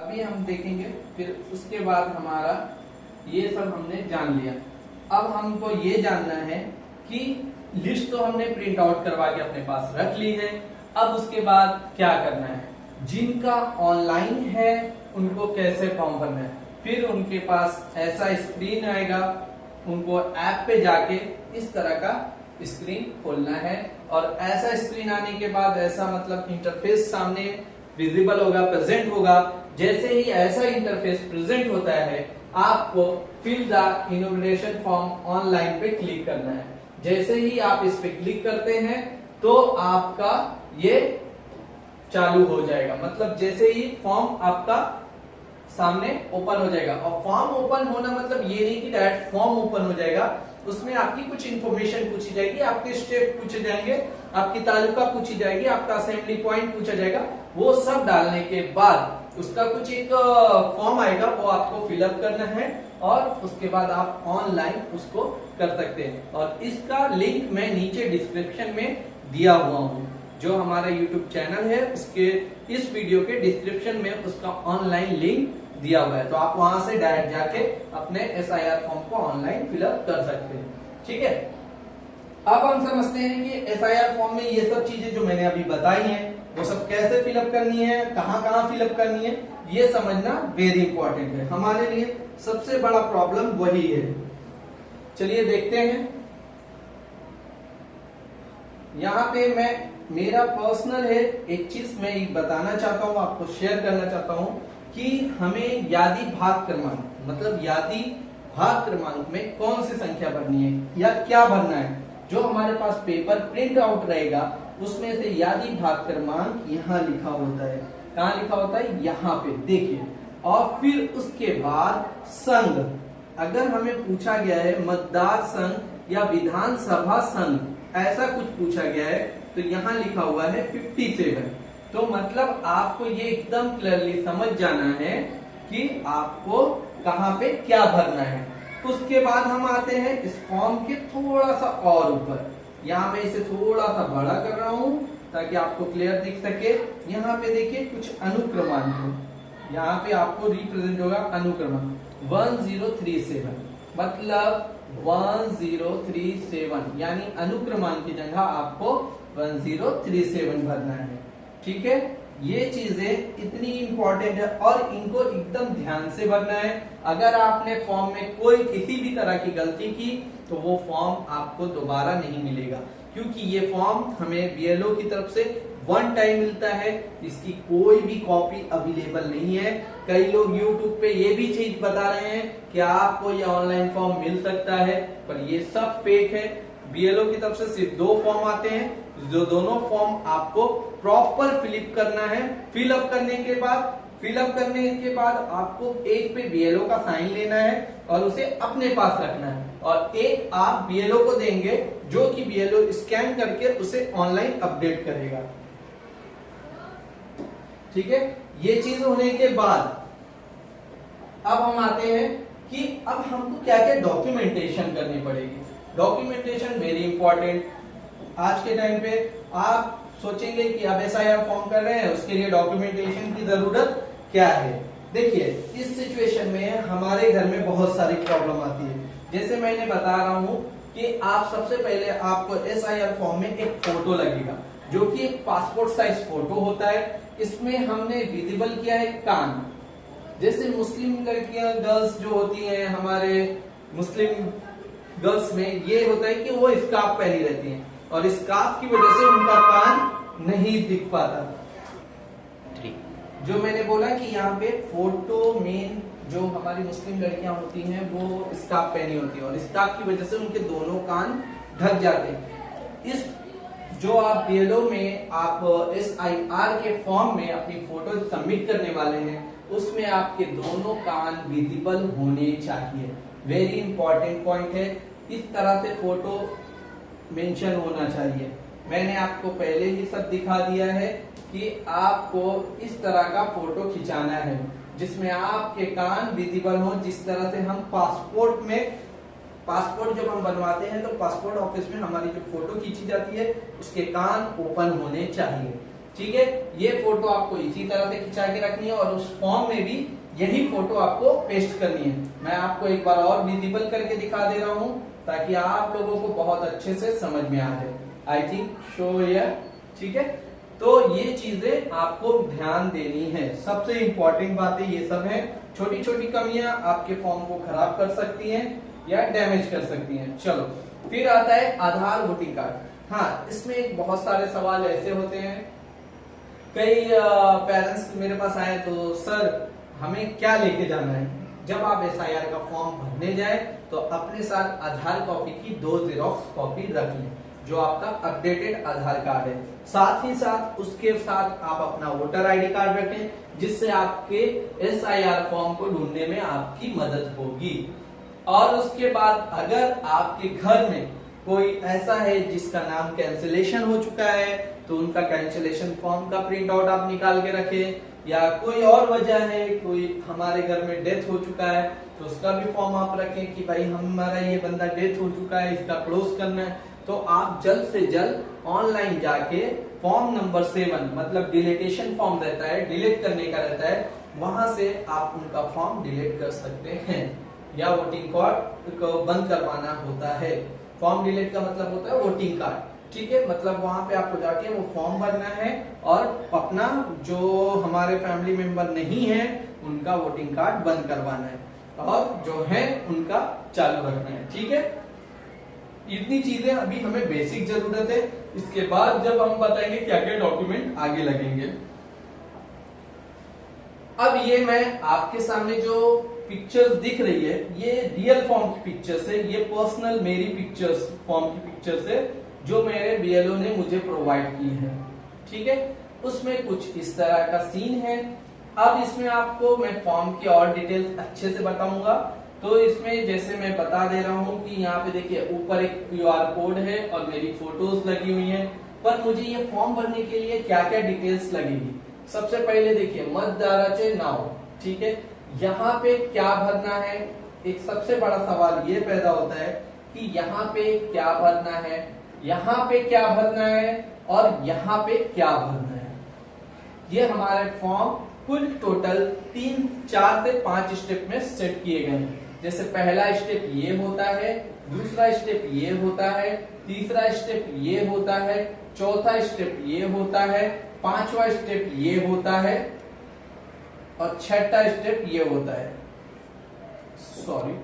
अभी हम देखेंगे। फिर उसके बाद हमारा ये सब हमने जान लिया। अब हमको ये जानना है कि लिस्ट तो हमने प्रिंट आउट करवा के अपने पास रख ली है, अब उसके बाद क्या करना है। जिनका ऑनलाइन है उनको कैसे फॉर्म भरना है, फिर उनके पास ऐसा स्क्रीन आएगा, उनको ऐप पे जाके इस तरह का स्क्रीन खोलना है। और ऐसा स्क्रीन आने के बाद ऐसा मतलब इंटरफेस सामने विजिबल होगा, प्रेजेंट होगा। जैसे ही ऐसा इंटरफेस प्रेजेंट होता है, आपको fill the enumeration form online पे क्लिक करना है। जैसे ही आप इस पे क्लिक करते हैं तो आपका ये चालू हो जाएगा, मतलब जैसे ही फॉर्म आपका सामने ओपन हो जाएगा। और फॉर्म ओपन होना मतलब ये नहीं कि डायरेक्ट फॉर्म ओपन हो जाएगा, उसमें आपकी कुछ इंफॉर्मेशन पूछी जाएगी, आपके स्टेट पूछे जाएंगे, आपकी तालुका पूछी जाएगी, आपका असेंबली पॉइंट पूछा जाएगा। वो सब डालने के बाद उसका कुछ एक फॉर्म आएगा, वो आपको फिलअप करना है और उसके बाद आप ऑनलाइन उसको कर सकते हैं। और इसका लिंक मैं नीचे डिस्क्रिप्शन में दिया हुआ हूँ। जो हमारा YouTube चैनल है उसके इस वीडियो के डिस्क्रिप्शन में उसका ऑनलाइन लिंक दिया हुआ है, तो आप वहां से डायरेक्ट जाके अपने SIR फॉर्म को ऑनलाइन फिलअप कर सकते हैं। ठीक है, अब हम समझते हैं कि SIR फॉर्म में ये सब चीजें जो मैंने अभी बताई हैं वो सब कैसे फिलअप करनी है, कहां कहां फिलअप करनी है, ये समझना वेरी इंपॉर्टेंट है। हमारे लिए सबसे बड़ा प्रॉब्लम वही है। चलिए देखते हैं। यहाँ पे मैं मेरा पर्सनल है, एक चीज मैं बताना चाहता हूँ, आपको शेयर करना चाहता हूँ कि हमें यादी भाग क्रमांक मतलब यादी भाग क्रमांक में कौन सी संख्या भरनी है या क्या भरना है। जो हमारे पास पेपर प्रिंट आउट रहेगा उसमें से यादी भाग क्रमांक यहाँ लिखा होता है। कहाँ लिखा होता है? यहाँ पे देखिए। और फिर उसके बाद संघ, अगर हमें पूछा गया है मतदार संघ या विधानसभा संघ, ऐसा कुछ पूछा गया है तो यहाँ लिखा हुआ है 57। तो मतलब आपको ये एकदम क्लियरली समझ जाना है कि आपको कहाँ पे क्या भरना है। उसके बाद हम आते हैं इस फॉर्म के थोड़ा सा और ऊपर। यहाँ मैं इसे थोड़ा सा बड़ा कर रहा हूँ ताकि आपको क्लियर दिख सके। यहाँ पे देखिए कुछ अनुक्रमांक है, यहाँ पे आपको रिप्रेजेंट होगा अनुक्रमांक 1037, मतलब 1037 यानी अनुक्रमांक की जगह आपको 1037 भरना है। ठीक है, ये चीजें इतनी इंपॉर्टेंट है और इनको एकदम ध्यान से भरना है। अगर आपने फॉर्म में कोई किसी भी तरह की गलती की तो वो फॉर्म आपको दोबारा नहीं मिलेगा, क्योंकि ये फॉर्म हमें BLO की तरफ से वन टाइम मिलता है, इसकी कोई भी कॉपी अवेलेबल नहीं है। कई लोग YouTube पे ये भी चीज बता रहे हैं कि आपको ये ऑनलाइन फॉर्म मिल सकता है, पर ये सब फेक है। BLO की तरफ से सिर्फ 2 फॉर्म आते हैं, जो दोनों फॉर्म आपको प्रॉपर फिलअप करना है। फिलअप करने के बाद आपको एक पे BLO का साइन लेना है और उसे अपने पास रखना है, और एक आप BLO को देंगे जो कि BLO स्कैन करके उसे ऑनलाइन अपडेट करेगा। ठीक है, ये चीज होने के बाद अब हम आते हैं कि अब हमको क्या क्या डॉक्यूमेंटेशन करनी पड़ेगी। Documentation very important. आज के टाइम पे आप सोचेंगे कि अब SIR फॉर्म कर रहे हैं, उसके लिए डॉक्यूमेंटेशन की जरूरत क्या है। देखिए, इस सिचुएशन में हमारे घर में बहुत सारी प्रॉब्लम आती है। जैसे मैंने बता रहा हूं कि आप सबसे पहले आपको SIR फॉर्म में एक फोटो लगेगा, जो कि एक पासपोर्ट साइज फोटो होता है। इसमें हमने विजिबल किया है कान। जैसे मुस्लिम लड़कियां, गर्ल्स जो होती हैं, हमारे मुस्लिम गर्ल्स में ये होता है कि वो स्कार्फ पहनी रहती हैं और स्कार्फ की वजह से उनका कान नहीं दिख पाता। जो मैंने बोला कि यहाँ पे फोटो में जो हमारी मुस्लिम लड़कियां होती हैं वो स्कार्फ पहनी होती है और स्कार्फ की वजह से उनके दोनों कान ढक जाते हैं। इस जो आप BLO में आप SIR के फॉर्म में अपनी फोटो सबमिट करने वाले हैं, उसमें आपके दोनों कान विजिबल होने चाहिए। वेरी इंपॉर्टेंट पॉइंट है। इस तरह से फोटो मेंशन होना चाहिए। मैंने आपको पहले ही सब दिखा दिया है कि आपको इस तरह का फोटो खिंचाना है जिसमें आपके कान विजिबल हो। जिस तरह से हम पासपोर्ट जब हम बनवाते हैं तो पासपोर्ट ऑफिस में हमारी जो फोटो खींची जाती है उसके कान ओपन होने चाहिए। ठीक है। ये फोटो आपको इसी तरह से खिंचा के रखनी है और उस फॉर्म में भी यही फोटो आपको पेस्ट करनी है। मैं आपको एक बार और विजिबल करके दिखा दे रहा हूं ताकि आप लोगों को बहुत अच्छे से समझ में आ जाए। आई थिंक शो हियर, ठीक है। तो ये चीजें आपको ध्यान देनी है, सबसे इंपॉर्टेंट बातें ये सब है। छोटी छोटी कमियां आपके फॉर्म को खराब कर सकती हैं या डैमेज कर सकती हैं। चलो फिर आता है आधार वोटिंग कार्ड। हाँ, इसमें एक बहुत सारे सवाल ऐसे होते हैं, कई पेरेंट्स मेरे पास आए तो सर हमें क्या लेके जाना है। जब आप SIR का फॉर्म भरने जाए तो अपने साथ आधार कॉपी की 2 जेरॉक्स कॉपी रख लें, जो आपका अपडेटेड आधार कार्ड है। साथ ही साथ उसके साथ आप अपना वोटर ID कार्ड रखें, जिससे आपके SIR फॉर्म को ढूंढने में आपकी मदद होगी। और उसके बाद अगर आपके घर में कोई ऐसा है जिसका नाम कैंसिलेशन हो चुका है तो उनका कैंसिलेशन फॉर्म का प्रिंट आउट आप निकाल के रखें, या कोई और वजह है, कोई हमारे घर में डेथ हो चुका है तो उसका भी फॉर्म आप रखें कि भाई हमारा ये बंदा डेथ हो चुका है, इसका क्लोज करना है। तो आप जल्द से जल्द ऑनलाइन जाके फॉर्म नंबर 7 मतलब डिलीटेशन फॉर्म रहता है, डिलीट करने का रहता है, वहां से आप उनका फॉर्म डिलीट कर सकते हैं या वोटिंग कार्ड को बंद करवाना होता है। फॉर्म डिलीट का मतलब होता है वोटिंग कार्ड, ठीक है। मतलब वहां पे आपको जाके वो फॉर्म भरना है और अपना जो हमारे फैमिली मेंबर नहीं है उनका वोटिंग कार्ड बंद करवाना है और जो है उनका चालू रखना है, ठीक है। इतनी चीजें अभी हमें बेसिक जरूरत है। इसके बाद जब हम बताएंगे क्या क्या डॉक्यूमेंट आगे लगेंगे। अब ये मैं आपके सामने जो पिक्चर्स दिख रही है ये रियल फॉर्म की पिक्चर्स है, ये पर्सनल मेरी पिक्चर्स फॉर्म की पिक्चर्स है जो मेरे BLO ने मुझे प्रोवाइड की है, ठीक है। उसमें कुछ इस तरह का सीन है। अब इसमें आपको मैं फॉर्म की और डिटेल्स अच्छे से बताऊंगा। तो इसमें जैसे मैं बता दे रहा हूं कि यहाँ पे देखिए ऊपर एक QR कोड है और मेरी फोटोज लगी हुई हैं, पर मुझे ये फॉर्म भरने के लिए क्या क्या डिटेल्स लगेगी। सबसे पहले देखिए मतदाराचे नाव, ठीक है। यहाँ पे क्या भरना है, एक सबसे बड़ा सवाल ये पैदा होता है कि यहाँ पे क्या भरना है, यहाँ पे क्या भरना है और यहाँ पे क्या भरना है। ये हमारे फॉर्म कुल टोटल 4 से 5 स्टेप में सेट किए गए हैं। जैसे पहला स्टेप ये होता है, दूसरा स्टेप ये होता है, तीसरा स्टेप ये होता है, चौथा स्टेप ये होता है, 5वां स्टेप ये होता है और 6ठा स्टेप ये होता है। सॉरी,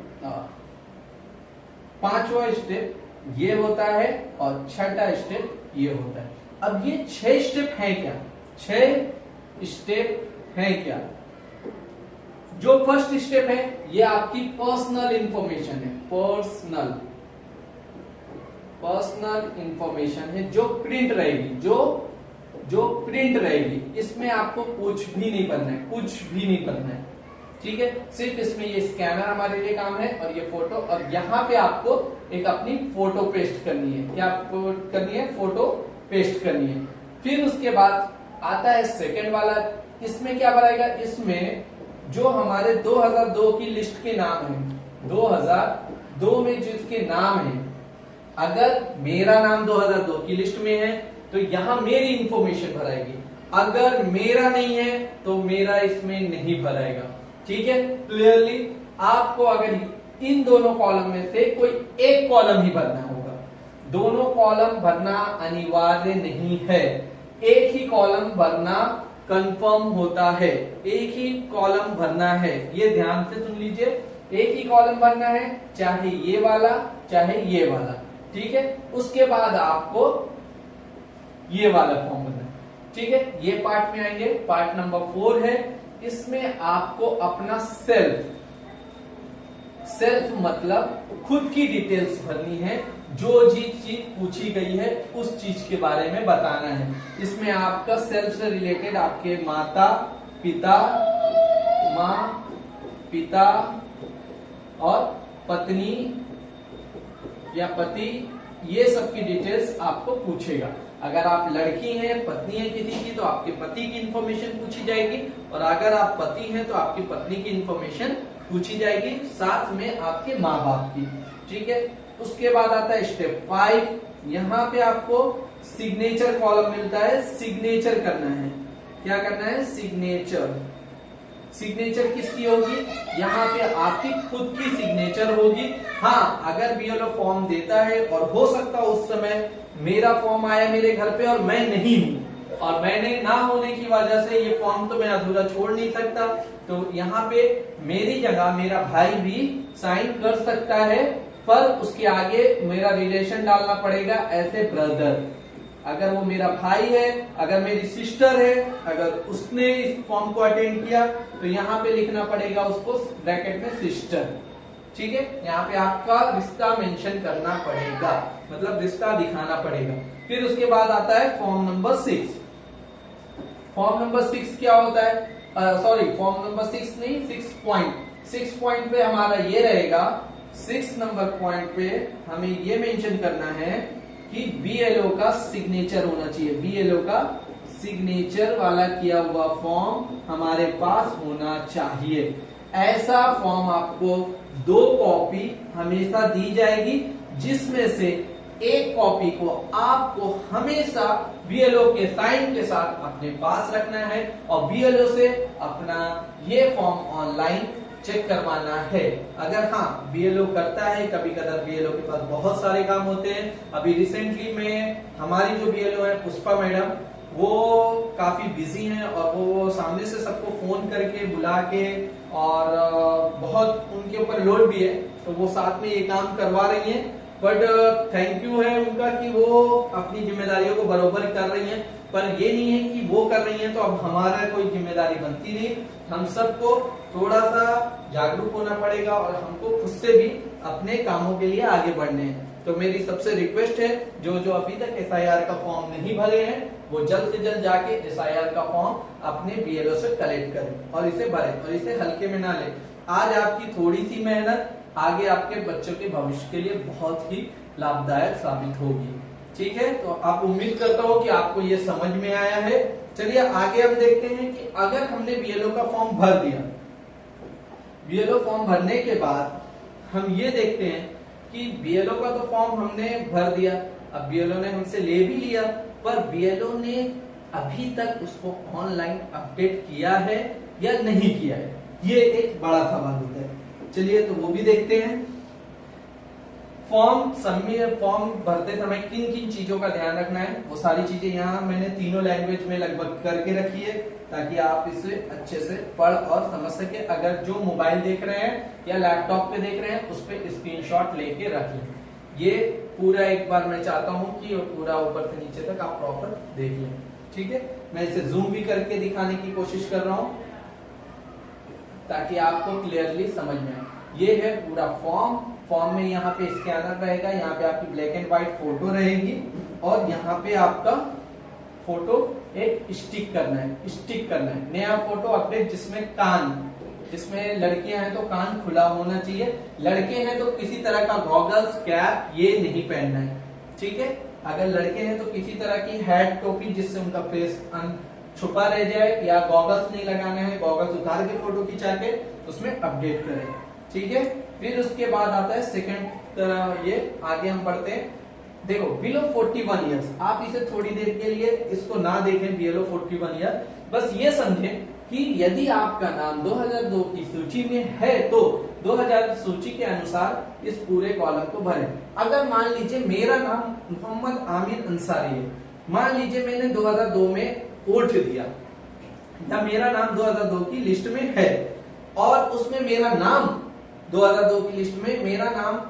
5वां स्टेप ये होता है और 6ठा स्टेप ये होता है। अब ये 6 स्टेप है क्या, 6 स्टेप है क्या। जो फर्स्ट स्टेप है ये आपकी पर्सनल इंफॉर्मेशन है, पर्सनल इंफॉर्मेशन है जो प्रिंट रहेगी, जो प्रिंट रहेगी। इसमें आपको कुछ भी नहीं करना है, कुछ भी नहीं करना है, ठीक है। सिर्फ इसमें ये स्कैनर हमारे लिए काम है और ये फोटो, और यहाँ पे आपको एक अपनी फोटो पेस्ट करनी है। क्या करनी है, फोटो पेस्ट करनी है। फिर उसके बाद आता है सेकंड वाला, इसमें क्या भराएगा, इसमें जो हमारे 2002 की लिस्ट के नाम है, 2002 में जिसके नाम है, अगर मेरा नाम 2002 की लिस्ट में है तो यहाँ मेरी इंफॉर्मेशन भराएगी, अगर मेरा नहीं है तो मेरा इसमें नहीं भराएगा, ठीक है। क्लियरली आपको अगर इन दोनों कॉलम में से कोई एक कॉलम ही भरना होगा, दोनों कॉलम भरना अनिवार्य नहीं है, एक ही कॉलम भरना कंफर्म होता है, एक ही कॉलम भरना है। ये ध्यान से सुन लीजिए, एक ही कॉलम भरना है, चाहे ये वाला चाहे ये वाला, ठीक है। उसके बाद आपको ये वाला फॉर्म भरना है, ठीक है। ये पार्ट में आएंगे, पार्ट नंबर 4 है। इसमें आपको अपना सेल्फ मतलब खुद की डिटेल्स भरनी है, जो चीज पूछी गई है उस चीज के बारे में बताना है। इसमें आपका सेल्फ से रिलेटेड आपके माता पिता, माँ पिता और पत्नी या पति, ये सब की डिटेल्स आपको पूछेगा। अगर आप लड़की हैं, पत्नी है किसी की, तो आपके पति की इंफॉर्मेशन पूछी जाएगी, और अगर आप पति हैं तो आपकी पत्नी की इंफॉर्मेशन पूछी जाएगी, साथ में आपके माँ बाप की, ठीक है। उसके बाद आता है स्टेप 5। यहाँ पे आपको सिग्नेचर कॉलम मिलता है, सिग्नेचर करना है। क्या करना है? सिग्नेचर। सिग्नेचर किसकी होगी? यहाँ पे आपकी खुद की सिग्नेचर होगी। हाँ, अगर बीएलओ फॉर्म देता है और हो सकता है उस समय मेरा फॉर्म आया मेरे घर पे और मैं नहीं हूं, और मैंने ना होने की वजह से ये फॉर्म तो मैं अधूरा छोड़ नहीं सकता, तो यहाँ पे मेरी जगह मेरा भाई भी साइन कर सकता है, पर उसके आगे मेरा रिलेशन डालना पड़ेगा एज ए ब्रदर। अगर वो मेरा भाई है, अगर मेरी सिस्टर है, अगर उसने इस फॉर्म को अटेंड किया तो यहाँ पे लिखना पड़ेगा उसको ब्रैकेट में सिस्टर। ठीक है, यहाँ पे आपका रिश्ता मेंशन करना पड़ेगा, मतलब रिश्ता दिखाना पड़ेगा। फिर उसके बाद आता है फॉर्म नंबर 6। फॉर्म नंबर 6 क्या होता है? सॉरी, फॉर्म नंबर 6 नहीं, 6 पॉइंट पे हमारा ये रहेगा। 6 नंबर पॉइंट पे हमें ये मेंशन करना है कि बीएलओ का सिग्नेचर होना चाहिए। बीएलओ का सिग्नेचर वाला किया हुआ फॉर्म हमारे पास होना चाहिए। ऐसा फॉर्म आपको 2 कॉपी हमेशा दी जाएगी, जिसमें से एक कॉपी को आपको हमेशा बीएलओ के साइन के साथ अपने पास रखना है और बीएलओ से अपना ये फॉर्म ऑनलाइन चेक करवाना है। अगर हाँ बीएलओ करता है, कभी कभार बीएलओ के पास बहुत सारे काम होते हैं। अभी रिसेंटली में हमारी जो बीएलओ है पुष्पा मैडम, वो काफी बिजी हैं और वो सामने से सबको फोन करके बुला के और बहुत उनके ऊपर लोड भी है, तो वो साथ में ये काम करवा रही हैं। बट थैंक यू है उनका कि वो अपनी जिम्मेदारियों को बरोबर कर रही हैं, पर ये नहीं है कि वो कर रही हैं तो अब हमारा कोई जिम्मेदारी बनती नहीं। हम सबको थोड़ा सा जागरूक होना पड़ेगा और हमको खुद से भी अपने कामों के लिए आगे बढ़ने हैं। तो मेरी सबसे रिक्वेस्ट है, जो जो अभी तक एसआईआर का फॉर्म नहीं भरे हैं वो जल्द से जल्द जाके एसआईआर का फॉर्म अपने बीएलओ से कलेक्ट करें और इसे भरें और इसे हल्के में ना लें। आज आपकी थोड़ी सी मेहनत आगे आपके बच्चों के भविष्य के लिए बहुत ही लाभदायक साबित होगी। ठीक है, तो आप उम्मीद करता हूँ कि आपको ये समझ में आया है। चलिए आगे हम देखते हैं कि अगर हमने बीएलओ का फॉर्म भर दिया, बीएलओ फॉर्म भरने के बाद हम ये देखते हैं कि बीएलओ का तो फॉर्म हमने भर दिया, अब बीएलओ ने हमसे ले भी लिया, पर बीएलओ ने अभी तक उसको ऑनलाइन अपडेट किया है या नहीं किया है, ये एक बड़ा सवाल होता है। चलिए तो वो भी देखते हैं। फॉर्म भरते समय किन किन चीजों का ध्यान रखना है, वो सारी चीजें यहाँ मैंने तीनों लैंग्वेज में लगभग करके रखी है, ताकि आप इसे अच्छे से पढ़ और समझ सके। अगर जो मोबाइल देख रहे हैं या लैपटॉप पे देख रहे हैं उस पे स्क्रीनशॉट लेके रख लें। ये पूरा एक बार मैं चाहता हूँ कि पूरा ऊपर से नीचे तक आप प्रॉपर देख लें। ठीक है, मैं इसे जूम भी करके दिखाने की कोशिश कर रहा हूँ ताकि आपको क्लियरली समझ में आए। ये है पूरा फॉर्म में यहाँ पे स्कैनर रहेगा, यहाँ पे आपकी ब्लैक एंड व्हाइट फोटो रहेगी और यहाँ पे आपका फोटो एक स्टिक करना है, नया फोटो अपडेट, जिसमें लड़कियां हैं तो कान खुला होना चाहिए, लड़के हैं तो किसी तरह का गॉगल्स कैप ये नहीं पहनना है। ठीक है, अगर लड़के हैं तो किसी तरह की हैट टोपी जिससे उनका फेस छुपा रह जाए, या गॉगल्स नहीं लगाना है, गॉगल्स उतार के फोटो खिंचा के उसमें अपडेट करें। ठीक है, फिर उसके बाद आता है सेकंड, ये आगे हम पढ़ते हैं। देखो बिलो 41 ईयर्स, आप इसे थोड़ी देर के लिए इसको ना देखें, बिलो 41 ईयर, बस ये समझें कि यदि आपका नाम 2002 की सूची में है तो 2000 सूची के अनुसार इस पूरे कॉलम को भरें। अगर मान लीजिए मेरा नाम मोहम्मद आमिर अंसारी है, मान लीजिए मैंने 2002 में वोट दिया या मेरा नाम 2002 की लिस्ट में है और उसमें मेरा नाम 2002 की लिस्ट में मेरा नाम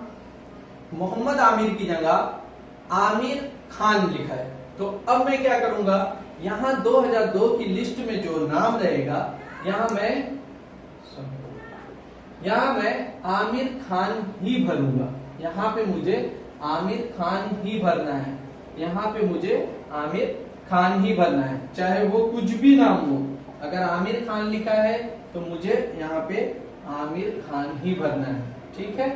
मोहम्मद आमिर की जगह आमिर खान लिखा है, तो अब मैं क्या करूंगा, यहाँ 2002 की लिस्ट में जो नाम रहेगा यहाँ मैं आमिर खान ही भरूंगा। यहाँ पे मुझे आमिर खान ही भरना है, यहाँ पे मुझे आमिर खान ही भरना है, चाहे वो कुछ भी नाम हो। अगर आमिर खान लिखा है तो मुझे यहाँ पे आमिर खान ही भरना है। ठीक है,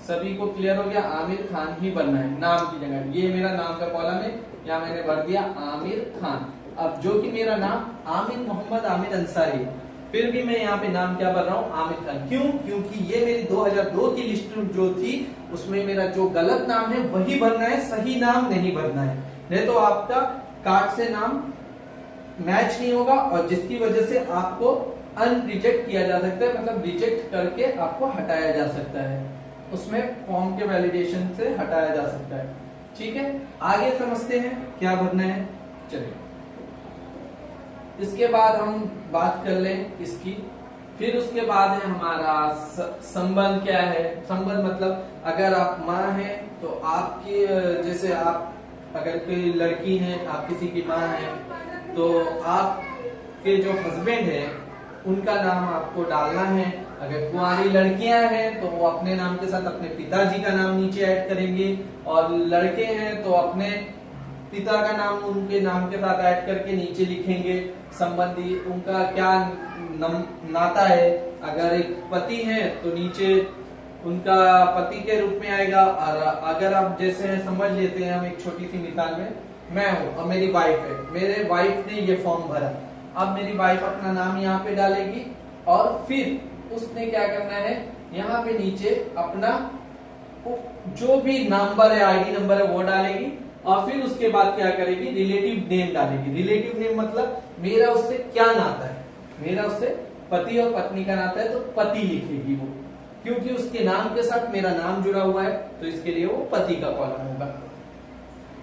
सभी को क्लियर हो गया, आमिर खान ही भरना है नाम की जगह। ये मेरा नाम का कॉलम है, यहाँ मैंने भर दिया आमिर खान। अब जो कि मेरा नाम आमिर मोहम्मद आमिर अंसारी है, फिर भी मैं यहाँ पे नाम क्या भर रहा हूँ, आमिर खान। क्यों? क्योंकि ये मेरी 2002 की लिस्ट जो थी उसमें मेरा जो गलत नाम है वही भरना है, सही नाम नहीं भरना है। नहीं तो आपका कार्ड से नाम मैच नहीं होगा और जिसकी वजह से आपको अनरिजेक्ट किया जा सकता है, मतलब रिजेक्ट करके आपको हटाया जा सकता है, उसमें फॉर्म के वैलिडेशन से हटाया जा सकता है। ठीक है, आगे समझते हैं क्या भरना है। चलिए, इसके बाद हम बात कर लें इसकी। फिर उसके बाद है हमारा संबंध। क्या है संबंध? मतलब अगर आप माँ हैं तो आपकी, जैसे आप अगर कोई लड़की है, आप किसी की माँ है, तो आपके जो हस्बैंड है उनका नाम आपको डालना है। अगर कुंवारी लड़कियां हैं तो वो अपने नाम के साथ अपने पिताजी का नाम नीचे ऐड करेंगे, और लड़के हैं तो अपने पिता का नाम उनके नाम के साथ ऐड करके नीचे लिखेंगे। संबंधी उनका क्या नाता है, अगर एक पति है तो नीचे उनका पति के रूप में आएगा। और अगर आप जैसे समझ लेते हैं, हम एक छोटी सी मिसाल में, मैं हूं और मेरी वाइफ है, मेरे वाइफ ने ये फॉर्म भरा, अब मेरी वाइफ अपना नाम यहाँ पे डालेगी और फिर उसने क्या करना है, यहाँ पे नीचे अपना जो भी नंबर है, आईडी नंबर है, वो डालेगी। और फिर उसके बाद क्या करेगी, रिलेटिव नेम डालेगी। रिलेटिव नेम मतलब मेरा उससे क्या नाता है, मेरा उससे पति और पत्नी का नाता है तो पति लिखेगी वो, क्योंकि उसके नाम के साथ मेरा नाम जुड़ा हुआ है तो इसके लिए वो पति का कॉलम होगा।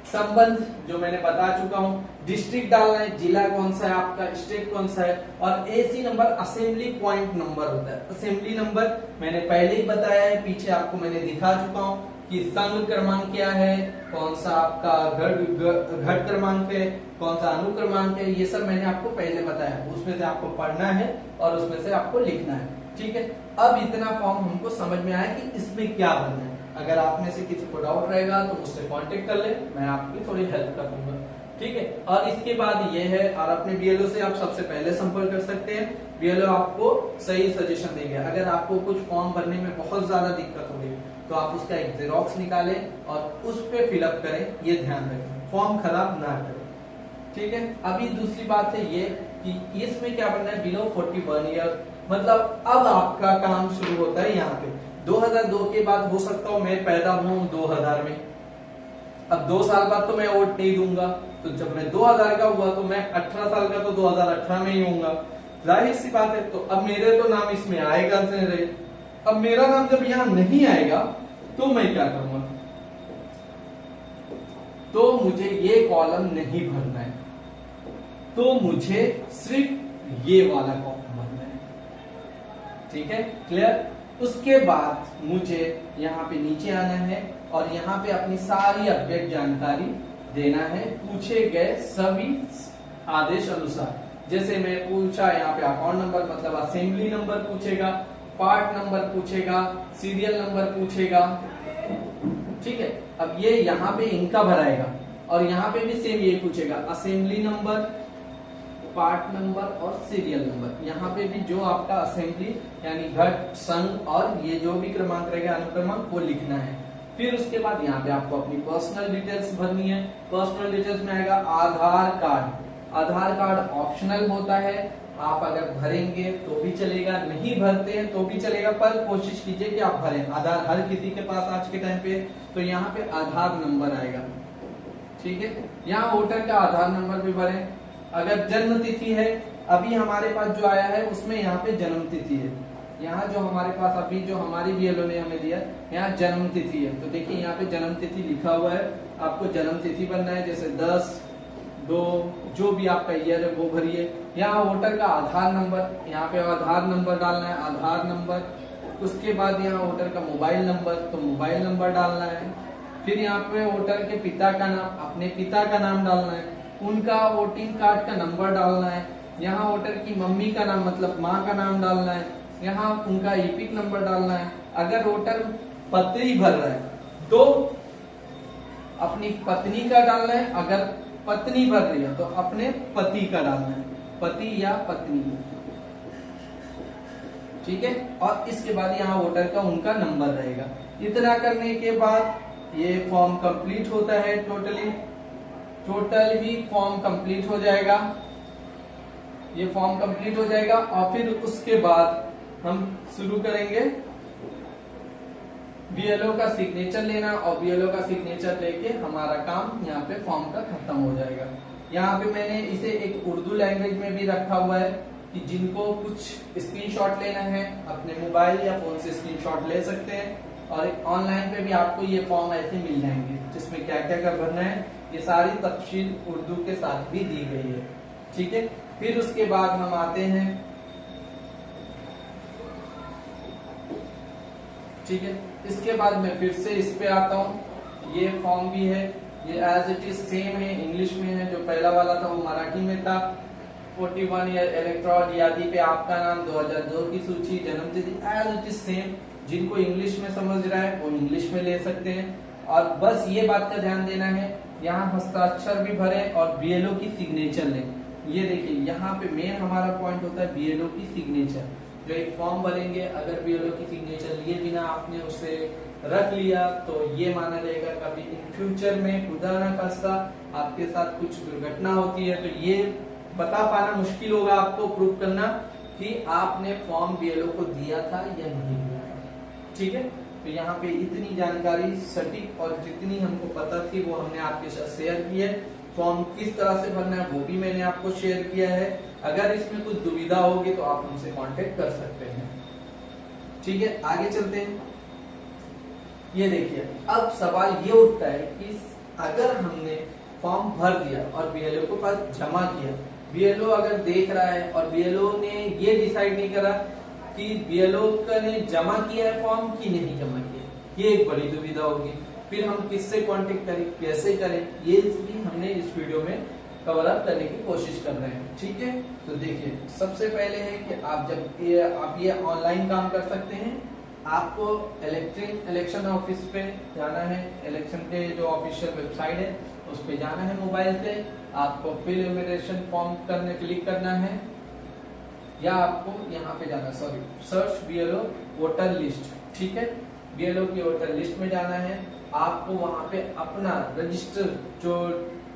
संबंध जो मैंने बता चुका हूँ। डिस्ट्रिक्ट डालना है, जिला कौन सा है आपका, स्टेट कौन सा है। और AC number assembly point number होता है। असेंबली नंबर मैंने पहले ही बताया है, पीछे आपको मैंने दिखा चुका हूँ कि संघ क्रमांक क्या है, कौन सा आपका घट क्रमांक है, कौन सा अनुक्रमांक है, ये सब मैंने आपको पहले बताया। उसमें से आपको पढ़ना है और उसमें से आपको लिखना है। ठीक है, अब इतना फॉर्म हमको समझ में आया कि इसमें क्या भरना है। अगर आप में से किसी को डाउट रहेगा तो मुझसे कांटेक्ट कर ले, मैं आपकी थोड़ी हेल्प कर दूंगा। ठीक है, और इसके बाद ये है, और अपने बीएलओ से आप सबसे पहले संपर्क कर सकते हैं। बीएलओ आपको सही सजेशन देंगे। अगर आपको कुछ फॉर्म भरने में बहुत ज्यादा दिक्कत हो रही तो आप उसका एक जेरॉक्स निकालें और उस पे फिलअप करें, ये ध्यान रखें, फॉर्म खराब ना करें। ठीक है, अभी दूसरी बात है ये कि इसमें क्या बनना है, बिलो 41 ईयर, मतलब अब आपका काम शुरू होता है यहाँ पे। 2002 के बाद हो सकता हो मैं पैदा हूँ 2000 में, अब 2 साल बाद तो मैं वोट नहीं दूंगा, तो जब मैं 2000 का हुआ तो मैं 18 साल का तो 2018 में ही होऊंगा, जाहिर सी बात है। तो अब मेरे तो नाम इसमें आएगा से रहे, अब मेरा नाम जब यहाँ नहीं आएगा तो मैं क्या करूंगा, तो मुझे ये कॉलम नहीं भरना है, तो मुझे सिर्फ ये वाला कॉलम भरना है। ठीक है, क्लियर। उसके बाद मुझे यहाँ पे नीचे आना है और यहाँ पे अपनी सारी अपडेट जानकारी देना है, पूछे गए सभी आदेश अनुसार। जैसे मैं पूछा यहाँ पे अकाउंट नंबर, मतलब असेंबली नंबर पूछेगा, पार्ट नंबर पूछेगा, सीरियल नंबर पूछेगा। ठीक है, अब ये यहाँ पे इनका भराएगा और यहाँ पे भी सेम ये पूछेगा, असेंबली नंबर, पार्ट नंबर और सीरियल नंबर। यहाँ पे भी जो आपका असेंबली यानी घट, संघ और ये जो भी क्रमांक रहेगा, अनुक्रमांक, वो लिखना है। फिर उसके बाद यहाँ पे आपको अपनी पर्सनल डिटेल्स भरनी है। पर्सनल डिटेल्स में आएगा आधार कार्ड। आधार कार्ड ऑप्शनल होता है, आप अगर भरेंगे तो भी चलेगा, नहीं भरते हैं तो भी चलेगा, पर कोशिश कीजिए कि आप भरें। आधार हर किसी के पास आज के टाइम पे, तो यहाँ पे आधार नंबर आएगा। ठीक है, यहाँ वोटर का आधार नंबर भी भरें। अगर जन्म तिथि है, अभी हमारे पास जो आया है उसमें यहाँ पे जन्म तिथि है, यहाँ जो हमारे पास अभी जो हमारी बीएलओ ने हमें दिया, यहाँ जन्म तिथि है, तो देखिए यहाँ पे जन्म तिथि लिखा हुआ है, आपको जन्म तिथि बनना है, जैसे 10/2 जो भी आपका ईयर है वो भरिए। यहाँ वोटर का आधार नंबर, यहाँ पे आधार नंबर डालना है, आधार नंबर। उसके बाद यहाँ वोटर का मोबाइल नंबर, तो मोबाइल नंबर डालना है। फिर यहाँ पे वोटर के पिता का नाम, अपने पिता का नाम डालना है, उनका वोटिंग कार्ड का नंबर डालना है। यहाँ वोटर की मम्मी का नाम, मतलब माँ का नाम डालना है, यहाँ उनका ईपिक नंबर डालना है। अगर वोटर पत्री भर रहा है तो अपनी पत्नी का डालना है, अगर पत्नी भर रही है तो अपने पति का डालना है, पति या पत्नी। ठीक है, और इसके बाद यहाँ वोटर का उनका नंबर रहेगा। इतना करने के बाद ये फॉर्म कंप्लीट होता है। टोटल ही फॉर्म कंप्लीट हो जाएगा, ये फॉर्म कंप्लीट हो जाएगा। और फिर उसके बाद हम शुरू करेंगे बीएलओ का सिग्नेचर लेना और बीएलओ का सिग्नेचर लेके हमारा काम यहाँ पे फॉर्म का खत्म हो जाएगा। यहाँ पे मैंने इसे एक उर्दू लैंग्वेज में भी रखा हुआ है कि जिनको कुछ स्क्रीनशॉट लेना है अपने मोबाइल या फोन से स्क्रीनशॉट ले सकते हैं, और एक ऑनलाइन पे भी आपको ये फॉर्म ऐसे मिल जाएंगे जिसमें क्या क्या कर भरना है, ये सारी तफसील उर्दू के साथ भी दी गई है। ठीक है, फिर उसके बाद हम आते हैं, ठीक है, इसके बाद मैं फिर से इस पे आता हूँ। ये फॉर्म भी है, ये एज इट इज सेम है, इंग्लिश में है, जो पहला वाला था वो मराठी में था। 41 ईयर इलेक्ट्रॉन यादी पे आपका नाम, 2002 की सूची, जन्मतिथि एज इट इज सेम। जिनको इंग्लिश में समझ रहा है वो इंग्लिश में ले सकते हैं, और बस ये बात का ध्यान देना है यहाँ हस्ताक्षर भी भरे और बीएलओ की सिग्नेचर लें। ये देखिए यहाँ पे मेन हमारा पॉइंट होता है बीएलओ की सिग्नेचर। जो एक फॉर्म भरेंगे, अगर बीएलओ की सिग्नेचर लिए बिना आपने उसे रख लिया तो ये माना जाएगा कभी इन फ्यूचर में खुदा ना खास्ता आपके साथ कुछ दुर्घटना होती है तो ये बता पाना मुश्किल होगा, आपको प्रूव करना कि आपने फॉर्म बीएलओ को दिया था या नहीं दिया था। ठीक है, तो यहाँ पे इतनी जानकारी सटीक और जितनी हमको पता थी वो हमने आपके साथ शेयर की है। फॉर्म किस तरह से भरना है वो भी मैंने आपको शेयर किया है। अगर इसमें कुछ दुविधा होगी तो आप हमसे कांटेक्ट कर सकते हैं। ठीक है, आगे चलते हैं। ये देखिए, अब सवाल ये उठता है कि अगर हमने फॉर्म भर दिया और बीएलओ को पास जमा किया, बीएलओ अगर देख रहा है और बीएलओ ने ये डिसाइड नहीं करा कि बीएलओ ने जमा किया है फॉर्म की नहीं जमा किया, ये एक बड़ी दुविधा होगी। फिर हम किससे कांटेक्ट करें, कैसे करें, ये भी हमने इस वीडियो में कवर अप करने की कोशिश कर रहे हैं। ठीक है, तो देखिए सबसे पहले है कि आप जब ये ऑनलाइन काम कर सकते हैं, आपको इलेक्शन ऑफिस पे जाना है, इलेक्शन के जो ऑफिशियल वेबसाइट है उस पे जाना है मोबाइल से, आपको फिल इमिग्रेशन फॉर्म करने क्लिक करना है, या आपको यहाँ पे जाना, सर्च बीएलओ वोटर लिस्ट। ठीक है, बीएलओ की वोटर लिस्ट में जाना है, आपको वहां पे अपना रजिस्टर जो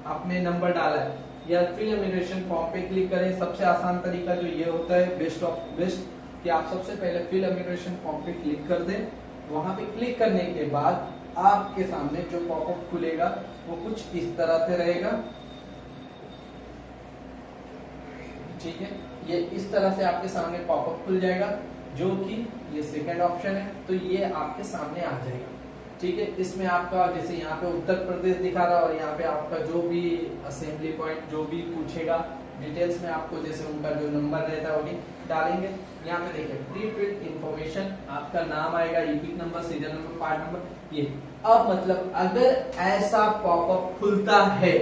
आपने नंबर डाला है या फिल इमिग्रेशन फॉर्म पे क्लिक करें। सबसे आसान तरीका जो ये होता है बेस्ट ऑफ बेस्ट कि आप सबसे पहले फिल इमिग्रेशन फॉर्म पे क्लिक कर दें। वहां पे क्लिक करने के बाद आपके सामने जो पॉपअप खुलेगा वो कुछ इस तरह से रहेगा। ठीक है, ये इस तरह से आपके सामने पॉपअप खुल जाएगा, जो कि ये सेकंड ऑप्शन है, तो ये आपके सामने आ जाएगा। ठीक है, इसमें आपका जैसे यहाँ पे उत्तर प्रदेश दिखा रहा है और यहाँ पे आपका जो भी असेंबली पॉइंट जो भी पूछेगा डिटेल्स में आपको जैसे उनका जो नंबर रहता है वो डालेंगे। यहाँ पे देखिए प्री फिल्ड इंफॉर्मेशन, आपका नाम आएगा, EPIC number, serial number, part number. ये अब मतलब अगर ऐसा पॉपअप खुलता है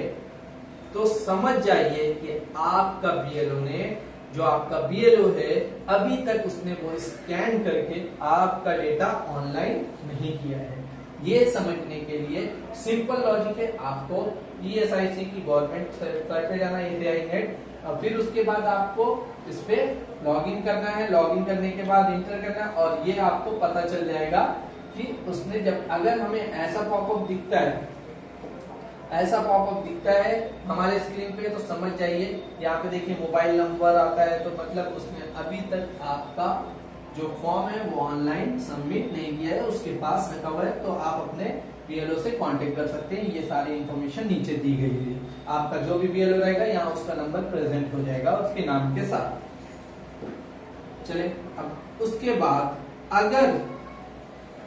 तो समझ जाइए कि आपका बीएलओ ने, जो आपका बीएलओ है, अभी तक उसने वो स्कैन करके आपका डेटा ऑनलाइन नहीं किया है। ये समझने के लिए सिंपल लॉजिक है, आपको ईएसआईसी की गवर्नमेंट वेबसाइट पे जाना, एसीआई नेट, और फिर उसके बाद आपको इस पे लॉगिन करना है। लॉगिन करने के बाद इंटर करना, और ये आपको पता चल जाएगा कि उसने जब, अगर हमें ऐसा पॉपअप दिखता है, ऐसा पॉपअप दिखता है हमारे स्क्रीन पे, तो समझ जाइए यहाँ पे देखिए मोबाइल नंबर आता है, तो मतलब उसने अभी तक आपका जो फॉर्म है वो ऑनलाइन सबमिट नहीं किया है, उसके पास रखा हुआ है। तो आप अपने बीएलओ से कांटेक्ट कर सकते हैं। ये सारी इंफॉर्मेशन नीचे दी गई है, आपका जो भी बीएलओ रहेगा यहाँ उसका नंबर प्रेजेंट हो जाएगा उसके नाम के साथ। चले, अब उसके बाद अगर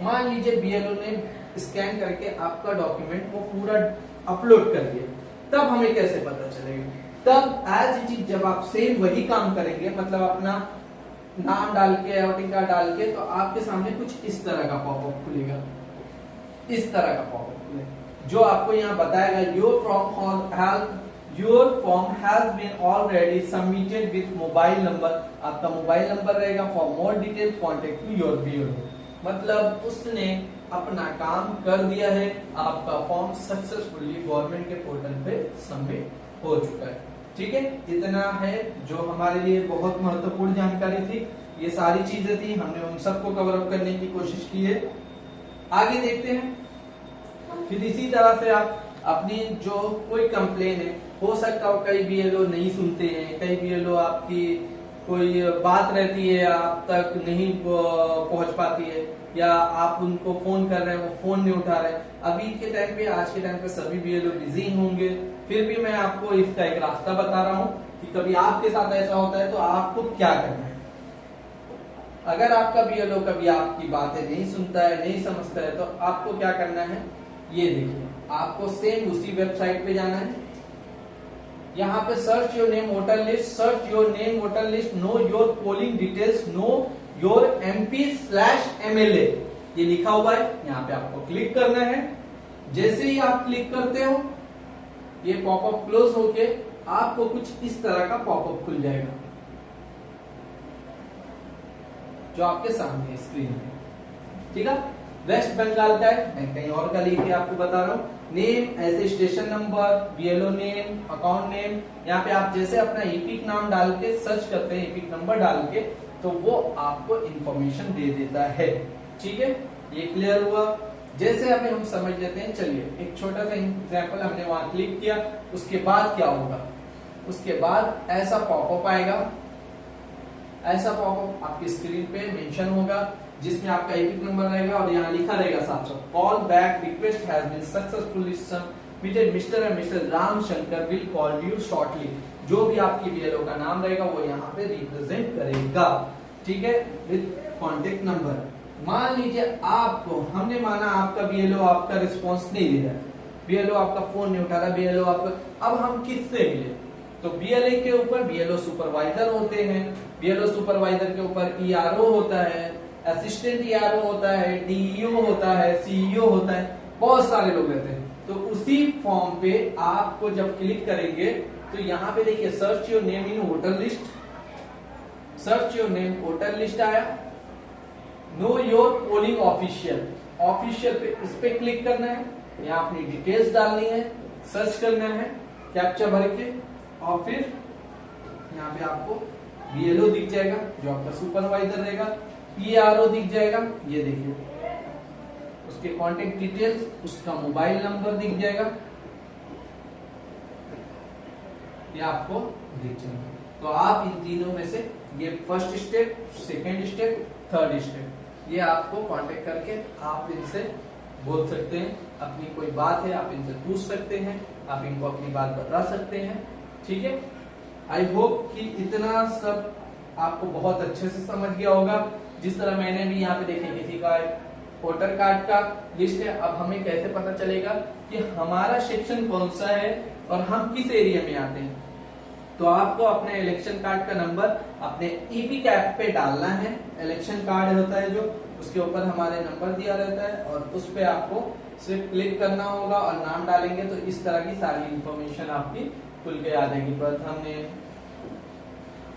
मान लीजिए बीएलओ ने स्कैन करके आपका डॉक्यूमेंट वो पूरा अपलोड कर दिया, तब हमें कैसे पता चलेगा? तब एज इट इज जब आप सेम वही काम करेंगे, मतलब अपना नाम डाल के, वोटिंग कार्ड डाल के, तो आपके सामने कुछ इस तरह का पॉपअप खुलेगा, इस तरह का पॉपअप खुलेगा, जो आपको यहाँ बताएगा your form has been already submitted with mobile number. आपका मोबाइल नंबर रहेगा, for more detail contact to your BLO. मतलब उसने अपना काम कर दिया है, आपका फॉर्म सक्सेसफुली गवर्नमेंट के पोर्टल पे सबमिट हो चुका है। ठीक है, इतना है जो हमारे लिए बहुत महत्वपूर्ण जानकारी थी। ये सारी चीजें थी, हमने उन सबको कवर अप करने की कोशिश की है। आगे देखते हैं। फिर इसी तरह से आप अपनी जो कोई कंप्लेन है, हो सकता हो कई बीएलओ नहीं सुनते हैं, कई बीएलओ आपकी कोई बात रहती है आप तक नहीं पहुंच पाती है, या आप उनको फोन कर रहे हैं वो फोन नहीं उठा रहे, अभी के टाइम पे, आज के टाइम पे सभी बीएलओ बिजी होंगे, फिर भी मैं आपको इसका एक रास्ता बता रहा हूँ कि कभी आपके साथ ऐसा होता है तो आपको क्या करना है। अगर आपका बीएलओ कभी आपकी बातें नहीं सुनता है, नहीं समझता है, तो आपको क्या करना है, ये देखिए, आपको सेम उसी वेबसाइट पे जाना है। यहाँ पे search your name voter list, search your name voter list, no your polling details, know your MP/MLA, ये लिखा हुआ है। यहाँ पे आपको क्लिक करना है। जैसे ही आप क्लिक करते हो, ये पॉपअप क्लोज होके आपको कुछ इस तरह का पॉपअप खुल जाएगा, जो आपके सामने स्क्रीन पे, ठीक है। वेस्ट बंगाल का है, मैं कहीं और का लेके आपको बता रहा हूँ। नेम ऐसे station number, BLO name, account name, यहाँ पे आप जैसे अपना एपिक नाम डाल के सर्च करते हैं, एपिक नंबर डाल के, तो वो आपको इंफॉर्मेशन दे देता है, ठीक है। ये क्लियर हुआ। जैसे अभी हम समझ लेते हैं, चलिए एक छोटा सा एग्जाम्पल, हमने वहां क्लिक किया, उसके बाद क्या होगा, उसके बाद ऐसा पॉपअप आएगा, ऐसा पॉपअप आपकी स्क्रीन पे मेंशन होगा, जिसमें आपका एपिक नंबर रहेगा और यहाँ लिखा रहेगा साफ साफ, call back request has been successfully submitted, mister and Mrs Ram Shankar will call you shortly. जो भी आपकी बीएलओ का नाम रहेगा वो यहाँ पे रिप्रेजेंट करेगा, ठीक है, विद कॉन्टेक्ट नंबर। मान लीजिए आपको, हमने माना आपका बीएलओ आपका रिस्पॉन्स नहीं दे रहा है, बीएलओ आपका फोन नहीं उठा रहा, बीएलओ आपका, अब हम किससे मिले, तो बीएलए के ऊपर बीएलओ सुपरवाइजर होते हैं, बीएलओ सुपरवाइजर के ऊपर ईआरओ होता है, असिस्टेंट ईआरओ होता है, डीईओ होता है, सीईओ होता है, बहुत सारे लोग रहते हैं। तो उसी फॉर्म पे आपको जब क्लिक करेंगे तो यहाँ पे देखिए, search your name in voter list, search your name voter list आया, know your polling official, official पे इस पे क्लिक करना है, यहाँ अपनी डिटेल्स डालनी है, सर्च करना है कैप्चा भर के, और फिर यहाँ पे आपको बीएलओ दिख जाएगा जो आपका सुपरवाइजर रहेगा, ईआरओ दिख जाएगा, ये देखिए उसके कांटेक्ट डिटेल्स, उसका मोबाइल नंबर दिख जाएगा, ये आपको दिख जाएगा। तो आप इन तीनों में से, ये first step, second step, third step, ये आपको कांटेक्ट करके आप इनसे बोल सकते हैं, अपनी कोई बात है आप इनसे पूछ सकते हैं, आप इनको अपनी बात बता सकते हैं, ठीक है। आई होप कि इतना सब आपको बहुत अच्छे से समझ गया होगा। जिस तरह मैंने भी यहाँ पे देखे, किसी का वोटर कार्ड का लिस्ट है, अब हमें कैसे पता चलेगा कि हमारा सेक्शन कौन सा है और हम किस एरिया में आते हैं, तो आपको अपने इलेक्शन कार्ड का नंबर अपने ईपिक ऐप पे डालना है। इलेक्शन कार्ड होता है जो, उसके ऊपर हमारे नंबर दिया रहता है, और उस पे आपको सिर्फ क्लिक करना होगा और नाम डालेंगे तो इस तरह की सारी इंफॉर्मेशन आपकी खुल के आ जाएगी। प्रथम name,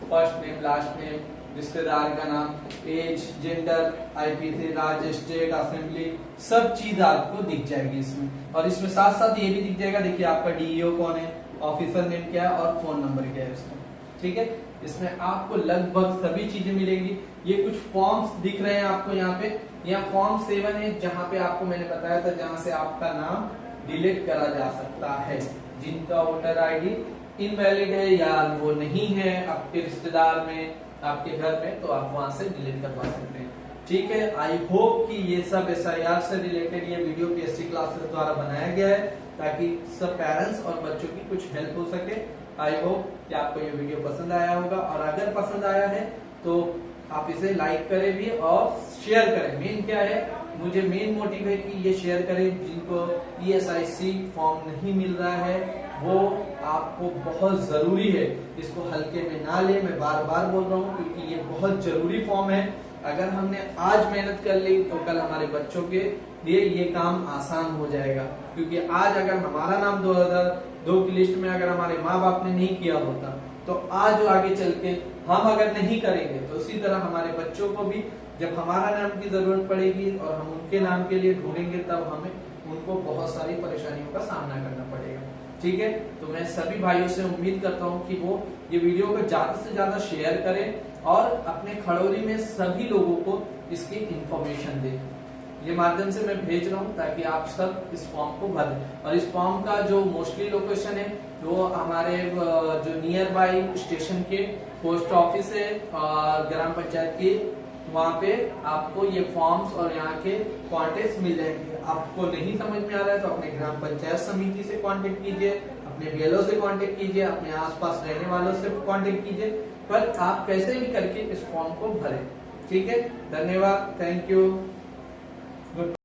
first name, last name, रिश्तेदार का नाम, एज, जेंडर, आईपी, राज्य, स्टेट, असेंबली, सब चीज आपको दिख जाएगी इसमें। और इसमें साथ साथ ये भी दिख जाएगा, देखिए आपका डीईओ कौन है, ऑफिसर नेम क्या है और फोन नंबर क्या है इसमें, ठीक है। इसमें आपको लगभग सभी चीजें मिलेंगी। ये कुछ फॉर्म्स दिख रहे हैं आपको यहाँ पे, यहाँ फॉर्म 7 है, जहाँ पे आपको मैंने बताया था जहाँ से आपका नाम डिलीट करा जा सकता है, जिनका वोटर आईडी इनवैलिड है या वो नहीं है आपके रिश्तेदार में, आपके घर में, तो आप वहां से डिलीट करवा सकते हैं, ठीक है। आई होप कि ये सब SIR से रिलेटेड ये वीडियो PSC क्लासेस द्वारा बनाया गया है, ताकि सब पेरेंट्स और बच्चों की कुछ हेल्प हो सके। आई होप कि आपको ये वीडियो पसंद आया होगा, और अगर पसंद आया है तो आप इसे लाइक करें भी और शेयर करें। मेन क्या है, मुझे मेन मोटिव है कि ये शेयर करें, जिनको ESIC फॉर्म नहीं मिल रहा है वो आपको बहुत जरूरी है, इसको हल्के में ना ले। मैं बार बार बोल रहा हूँ क्योंकि ये बहुत जरूरी फॉर्म है। अगर हमने आज मेहनत कर ली तो कल हमारे बच्चों के लिए ये काम आसान हो जाएगा, क्योंकि आज अगर हमारा नाम 2002 की लिस्ट में अगर हमारे माँ बाप ने नहीं किया होता, तो आज आगे चल के हम अगर नहीं करेंगे तो उसी तरह हमारे बच्चों को भी जब हमारा नाम की जरूरत पड़ेगी और हम उनके नाम के लिए ढूंढेंगे, तब हमें उनको बहुत सारी परेशानियों का सामना करना पड़ेगा, ठीक है। तो मैं सभी भाइयों से उम्मीद करता हूँ कि वो ये वीडियो को ज्यादा से ज्यादा शेयर करें और अपने खड़ोली में सभी लोगों को इसकी इंफॉर्मेशन दें। ये माध्यम से मैं भेज रहा हूँ ताकि आप सब इस फॉर्म को भरें। और इस फॉर्म का जो मोस्टली लोकेशन है वो हमारे जो नियर बाई स्टेशन के पोस्ट ऑफिस है और ग्राम पंचायत की, वहाँ पे आपको ये फॉर्म्स और यहाँ के कॉन्टेक्ट मिल जाएंगे। आपको नहीं समझ में आ रहा है तो अपने ग्राम पंचायत समिति से कांटेक्ट कीजिए, अपने बीएलओ से कांटेक्ट कीजिए, अपने आसपास रहने वालों से कांटेक्ट कीजिए, पर आप कैसे भी करके इस फॉर्म को भरें। ठीक है, धन्यवाद, थैंक यू।